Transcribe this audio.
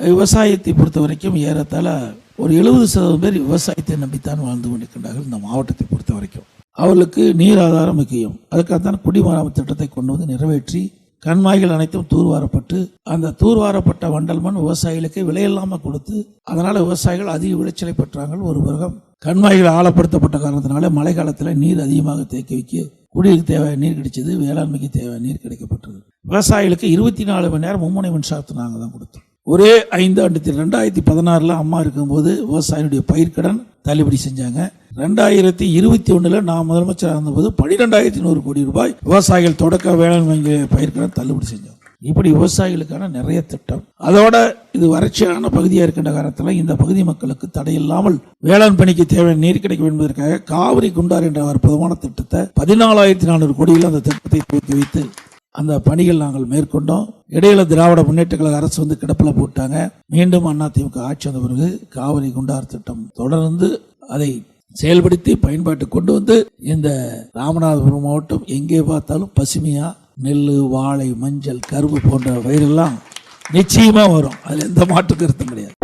விவசாயத்தை பொறுத்த வரைக்கும் ஏறத்தாழ ஒரு 70% பேர் விவசாயத்தை நம்பித்தான் வாழ்ந்து கொண்டிருக்கின்றார்கள். இந்த மாவட்டத்தை பொறுத்த வரைக்கும் அவர்களுக்கு நீர் ஆதாரம் முக்கியம். அதுக்காகத்தான் குடிமராமத்து திட்டத்தை கொண்டு வந்து நிறைவேற்றி கண்மாய்கள் அனைத்தும் தூர்வாரப்பட்டு அந்த தூர்வாரப்பட்ட வண்டல் மண் விவசாயிகளுக்கு விலையில்லாமல் கொடுத்து அதனால் விவசாயிகள் அதிக விளைச்சலை பெற்றார்கள். ஒரு வருடம் கண்மாய்கள் ஆழப்படுத்தப்பட்ட காரணத்தினால மழை காலத்தில் நீர் அதிகமாக தேக்கி வைக்க குடிநீருக்கு தேவையான நீர் கிடைச்சது, வேளாண்மைக்கு தேவையான நீர் கிடைக்கப்பட்டது. விவசாயிகளுக்கு 24 மணி நேரம் மும்முனை மின்சாரத்தை நாங்கள் தான் கொடுத்தோம். ஒரே 5 ஆண்டு 2016 அம்மா இருக்கும்போது விவசாயிகளுடைய பயிர்க்கடன் தள்ளுபடி செஞ்சாங்க. 2021 நான் முதலமைச்சராக இருந்தபோது 12,100 கோடி ரூபாய் விவசாயிகள் தொடக்க வேளாண்மை பயிர்க்கடன் தள்ளுபடி செஞ்சோம். இப்படி விவசாயிகளுக்கான நிறைய திட்டம். அதோட இது வறட்சியான பகுதியாக இருக்கின்ற காரணத்தில் இந்த பகுதி மக்களுக்கு தடையில்லாமல் வேளாண் பணிக்கு தேவையான நீர் கிடைக்கும் என்பதற்காக காவிரி குண்டார் என்ற அற்புதமான திட்டத்தை 14,400 கோடியில் அந்த திட்டத்தை துவக்கி வைத்து அந்த பணிகள் நாங்கள் மேற்கொண்டோம். இடையில திராவிட முன்னேற்ற கழக அரசு வந்து கிடப்பில் போட்டாங்க. மீண்டும் அதிமுக ஆட்சி வந்த பிறகு காவிரி குண்டார் திட்டம் தொடர்ந்து அதை செயல்படுத்தி பயன்பாட்டு கொண்டு வந்து இந்த ராமநாதபுரம் மாவட்டம் எங்கே பார்த்தாலும் பசுமையா நெல், வாழை, மஞ்சள், கரும்பு போன்ற பயிரெல்லாம் நிச்சயமா வரும். அதில் எந்த மாற்று கருத்தும் கிடையாது.